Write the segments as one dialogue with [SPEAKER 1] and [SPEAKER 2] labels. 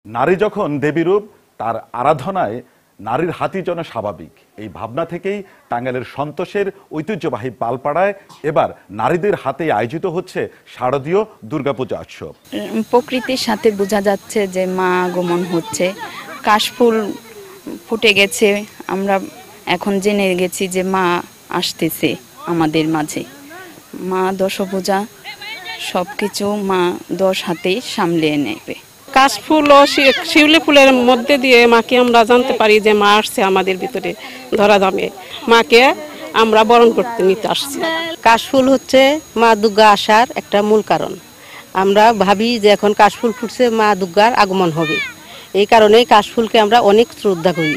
[SPEAKER 1] নারী যখন দেবীরূপ তার আরাধনায় নারীর হাতই যেন স্বাভাবিক, এই ভাবনা থেকেই টাঙ্গাইলের সন্তোষের ঐতিহ্যবাহী পালপাড়ায় এবার নারীদের হাতে আয়োজিত হচ্ছে শারদীয় দুর্গাপূজা উৎসব।
[SPEAKER 2] প্রকৃতির সাথে বোঝা যাচ্ছে যে মা আগমন হচ্ছে, কাশফুল ফুটে গেছে, আমরা এখন জেনে গেছি যে মা আসতেছে আমাদের মাঝে। মা দশভুজা সবকিছু মা 10 হাতেই সামলে নেবে।
[SPEAKER 3] কাশফুল ও শিউলি ফুলের মধ্যে দিয়ে মাকে আমরা জানতে পারি যে মা আসছে আমাদের ভিতরে ধরা ধামে, মাকে আমরা বরণ করতে নিতে আসছি।
[SPEAKER 4] কাশফুল হচ্ছে মা দুর্গা আসার একটা মূল কারণ। আমরা ভাবি যে এখন কাশফুল ফুটছে, মা দুর্গার আগমন হবে, এই কারণে কাশফুলকে আমরা অনেক শ্রদ্ধা করি।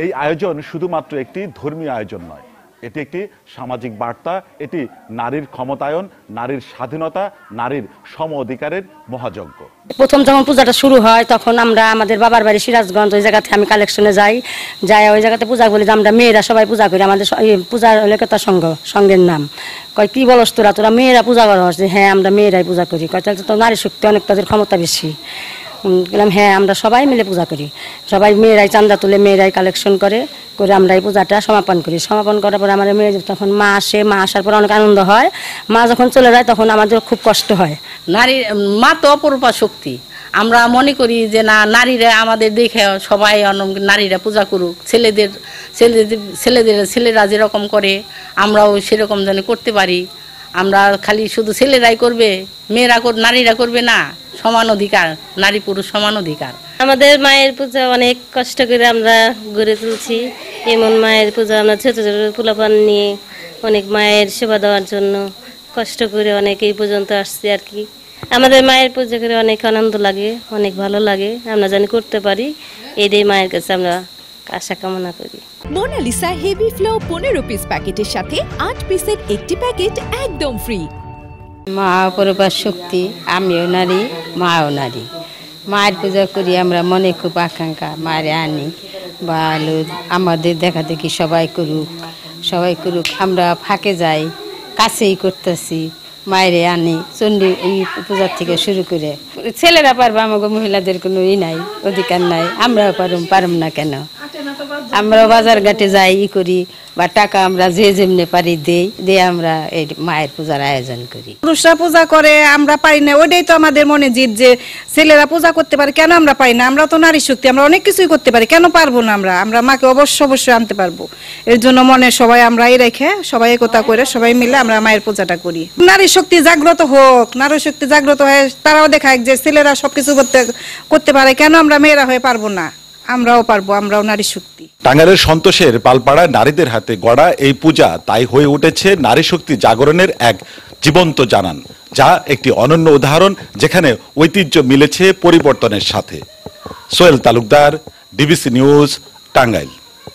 [SPEAKER 1] এই আয়োজন শুধুমাত্র একটি ধর্মীয় আয়োজন নয়, এটি একটি সামাজিক বার্তা, এটি নারীর ক্ষমতায়ন, নারীর স্বাধীনতা, নারীর সম অধিকারের মহাযজ্ঞ।
[SPEAKER 5] প্রথম যখন পূজাটা শুরু হয় তখন আমরা আমাদের বাবার বাড়ি সিরাজগঞ্জ, ওই জায়গাতে আমি কালেকশনে যাই, ওই জায়গাতে পূজা করি, যে আমরা মেয়েরা সবাই পূজা করি। আমাদের পূজার লেখতা সঙ্গের নাম কয় কি বলস তোরা মেয়েরা পূজা করা হচ্ছে? হ্যাঁ, আমরা মেয়েরাই পূজা করি। কয় তাহলে তো নারী শক্তি অনেক, তাদের ক্ষমতা বেশি। বললাম হ্যাঁ, আমরা সবাই মিলে পূজা করি, সবাই মেয়েরাই চাঁদা তুলে, মেয়েরাই কালেকশন করে আমরা এই পূজাটা সমাপন করি। সমাপন করার পরে আমাদের মেয়ে তখন মা আসে, মা আসার পর অনেক আনন্দ হয়। মা যখন চলে যায় তখন আমাদের খুব কষ্ট হয়।
[SPEAKER 4] মা তো অপরূপা শক্তি। আমরা মনে করি যে না, নারীরা আমাদের দেখে সবাই নারীরা পূজা করুক, ছেলেরা যেরকম করে আমরাও সেরকম যেন করতে পারি। আমরা খালি শুধু ছেলেরাই করবে, নারীরা করবে না, সমান অধিকার, নারী পুরুষ সমান অধিকার।
[SPEAKER 5] আমাদের মায়ের পূজা অনেক কষ্ট করে আমরা গড়ে তুলছি। এমন মায়ের পূজা আমরা ছোট ছোট পোলাপান নিয়ে অনেক মায়ের সেবা দেওয়ার জন্য কষ্ট করে অনেক এই পর্যন্ত আসছি আর কি। আমাদের মায়ের পূজা করে অনেক আনন্দ লাগে, অনেক ভালো লাগে। আমরা জানি করতে পারি, এটাই মায়ের কাছে আমরা আশা কামনা করি।
[SPEAKER 6] মোনালিসা হেভি ফ্লো 15 পিস প্যাকেটের সাথে 8 পিসের একটি প্যাকেট একদম ফ্রি।
[SPEAKER 4] মা অপরূপা শক্তি, আমিও নারী, মাও নারী। মায়ের পূজা করি আমরা, মনে খুব আকাঙ্ক্ষা মায়ের আনি বা আমাদের দেখা দেখি সবাই করুক। আমরা ফাঁকে যাই, কাছেই করতেছি, মায়ের আনি চণ্ডী এই পূজার থেকে শুরু করে। ছেলেরা পারবো, আমাকে মহিলাদের কোনো নাই, অধিকার নাই। আমরাও পারুম না কেন? আমরাও বাজার ঘাটে যাই, করি, বা টাকা আমরা যে যেমনি পারি দেই আমরা এই মায়ের পূজার আয়োজন করি।
[SPEAKER 7] পুরুষরা পূজা করে, আমরা পারি না, ওইটাই তো আমাদের মনে জিদ যে ছেলেরা পূজা করতে পারে, কেন আমরা পারি না? আমরা তো নারী শক্তি, আমরা অনেক কিছুই করতে পারি, কেন পারবো না? আমরা মাকে অবশ্যই আনতে পারবো। এর জন্য মনে সবাই আমরা রেখে, সবাই একতা করে, সবাই মিলে আমরা মায়ের পূজাটা করি। নারী শক্তি জাগ্রত হোক, নারী শক্তি জাগ্রত হয়ে তারাও দেখায় যে ছেলেরা সবকিছু করতে পারে, কেন আমরা মেয়েরা হয়ে পারবো না? আমরাও পারবো, আমরাও নারী শক্তি।
[SPEAKER 1] টাঙ্গাইলের সন্তোষের পালপাড়ায় নারীদের হাতে গড়া এই পূজা তাই হয়ে উঠেছে নারী শক্তি জাগরণের এক জীবন্ত জানান, যা একটি অনন্য উদাহরণ যেখানে ঐতিহ্য মিলেছে পরিবর্তনের সাথে। Sohel Talukdar, DBC news, Tangail.